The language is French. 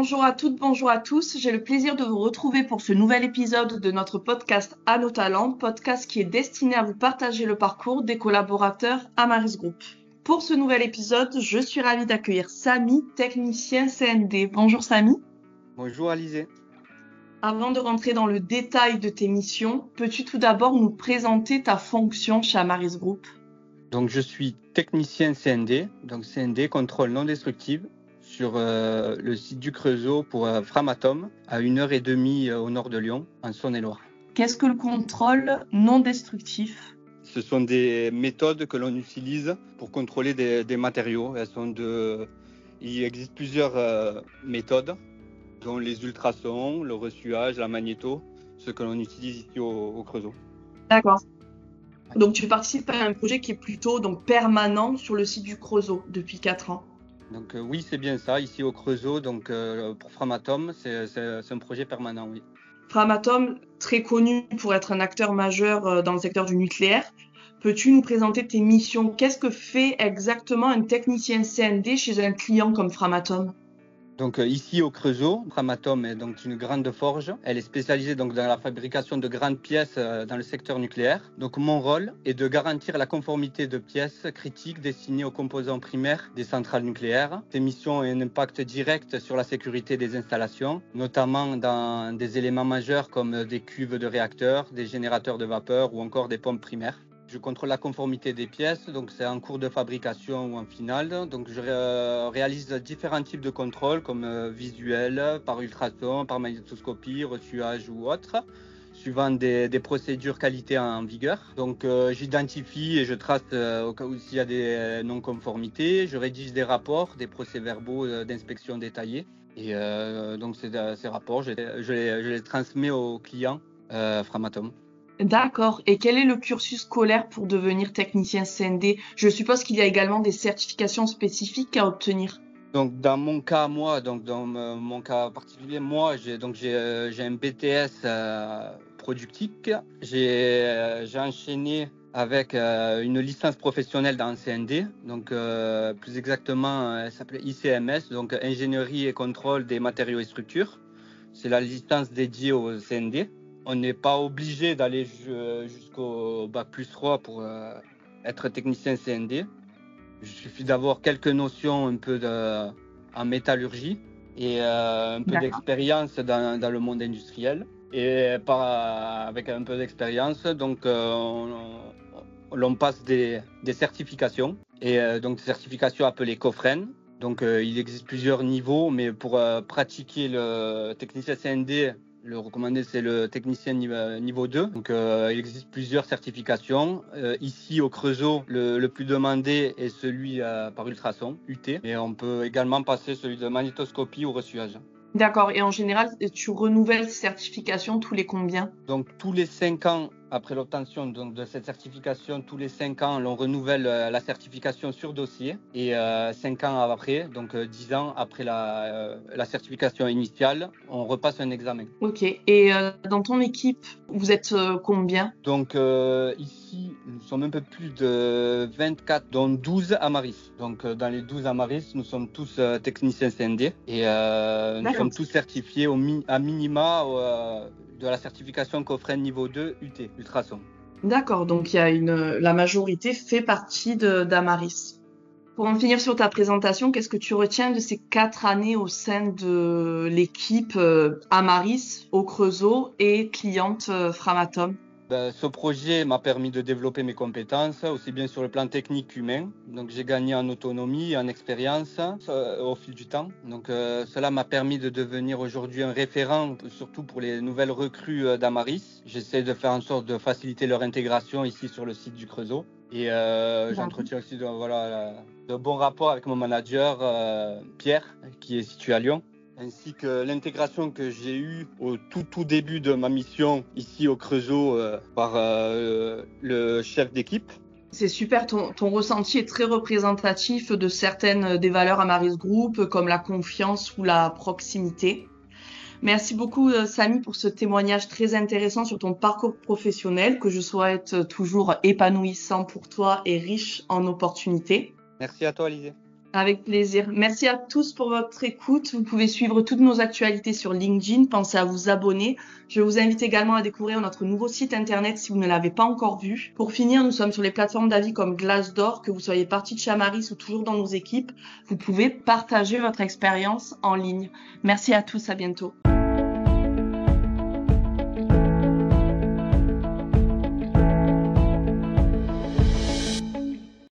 Bonjour à toutes, bonjour à tous. J'ai le plaisir de vous retrouver pour ce nouvel épisode de notre podcast À nos talents, podcast qui est destiné à vous partager le parcours des collaborateurs Amaris Group. Pour ce nouvel épisode, je suis ravie d'accueillir Samy, technicien CND. Bonjour Samy. Bonjour Alizé. Avant de rentrer dans le détail de tes missions, peux-tu tout d'abord nous présenter ta fonction chez Amaris Group? Donc je suis technicien CND, donc CND, contrôle non destructif, sur le site du Creusot pour Framatome, à 1h30 au nord de Lyon, en Saône-et-Loire. Qu'est-ce que le contrôle non destructif? Ce sont des méthodes que l'on utilise pour contrôler des matériaux. Il existe plusieurs méthodes, dont les ultrasons, le ressuage, la magnéto, ce que l'on utilise ici au Creusot. D'accord. Donc tu participes à un projet qui est plutôt permanent sur le site du Creusot depuis 4 ans. Donc oui, c'est bien ça, ici au Creusot, pour Framatome, c'est un projet permanent, oui. Framatome, très connu pour être un acteur majeur dans le secteur du nucléaire. Peux-tu nous présenter tes missions? Qu'est-ce que fait exactement un technicien CND chez un client comme Framatome? Donc ici au Creusot, Framatome est donc une grande forge. Elle est spécialisée donc dans la fabrication de grandes pièces dans le secteur nucléaire. Donc mon rôle est de garantir la conformité de pièces critiques destinées aux composants primaires des centrales nucléaires. Ces missions ont un impact direct sur la sécurité des installations, notamment dans des éléments majeurs comme des cuves de réacteurs, des générateurs de vapeur ou encore des pompes primaires. Je contrôle la conformité des pièces, donc c'est en cours de fabrication ou en finale. Donc je réalise différents types de contrôles comme visuel, par ultrason, par magnétoscopie, ressuage ou autre, suivant des procédures qualité en vigueur. Donc j'identifie et je trace au cas où s'il y a des non-conformités. Je rédige des rapports, des procès-verbaux d'inspection détaillés. Et donc ces rapports, je les transmets aux clients Framatome. D'accord. Et quel est le cursus scolaire pour devenir technicien CND? Je suppose qu'il y a également des certifications spécifiques à obtenir. Donc dans mon cas, mon cas particulier, j'ai un BTS productique. J'ai enchaîné avec une licence professionnelle dans le CND. Donc plus exactement, elle s'appelait ICMS, donc ingénierie et contrôle des matériaux et structures. C'est la licence dédiée au CND. On n'est pas obligé d'aller jusqu'au bac plus 3 pour être technicien CND. Il suffit d'avoir quelques notions en métallurgie et un peu d'expérience dans le monde industriel. Et avec un peu d'expérience, l'on passe des certifications. Et donc certifications appelées COFREN. Donc il existe plusieurs niveaux, mais pour pratiquer le technicien CND, le recommandé, c'est le technicien niveau 2. Donc, il existe plusieurs certifications. Ici, au Creusot, le plus demandé est celui par ultrason, UT. Et on peut également passer celui de magnétoscopie ou ressuage. D'accord. Et en général, tu renouvelles ces certifications tous les combien? Donc, tous les 5 ans, après l'obtention de cette certification, tous les 5 ans, l'on renouvelle la certification sur dossier. Et 5 ans après, donc 10 ans après la certification initiale, on repasse un examen. Ok. Et dans ton équipe, vous êtes combien? Donc ici, nous sommes un peu plus de 24, dont 12 Amaris. Donc dans les 12 Amaris, nous sommes tous techniciens CND et nous sommes tous certifiés à minima de la certification COFREN niveau 2 UT, ultrason. D'accord, donc la majorité fait partie d'Amaris. Pour en finir sur ta présentation, qu'est-ce que tu retiens de ces 4 années au sein de l'équipe Amaris au Creusot et cliente Framatome? Ce projet m'a permis de développer mes compétences, aussi bien sur le plan technique qu'humain. Donc j'ai gagné en autonomie et en expérience au fil du temps. Donc cela m'a permis de devenir aujourd'hui un référent, surtout pour les nouvelles recrues d'Amaris. J'essaie de faire en sorte de faciliter leur intégration ici sur le site du Creusot. Et j'entretiens aussi de bons rapports avec mon manager Pierre, qui est situé à Lyon, ainsi que l'intégration que j'ai eue au tout début de ma mission ici au Creusot par le chef d'équipe. C'est super, ton ressenti est très représentatif de certaines des valeurs Amaris Group, comme la confiance ou la proximité. Merci beaucoup Samy pour ce témoignage très intéressant sur ton parcours professionnel que je souhaite toujours épanouissant pour toi et riche en opportunités. Merci à toi Alizé. Avec plaisir. Merci à tous pour votre écoute. Vous pouvez suivre toutes nos actualités sur LinkedIn. Pensez à vous abonner. Je vous invite également à découvrir notre nouveau site internet si vous ne l'avez pas encore vu. Pour finir, nous sommes sur les plateformes d'avis comme Glassdoor, que vous soyez parti de chez Amaris ou toujours dans nos équipes. Vous pouvez partager votre expérience en ligne. Merci à tous, à bientôt.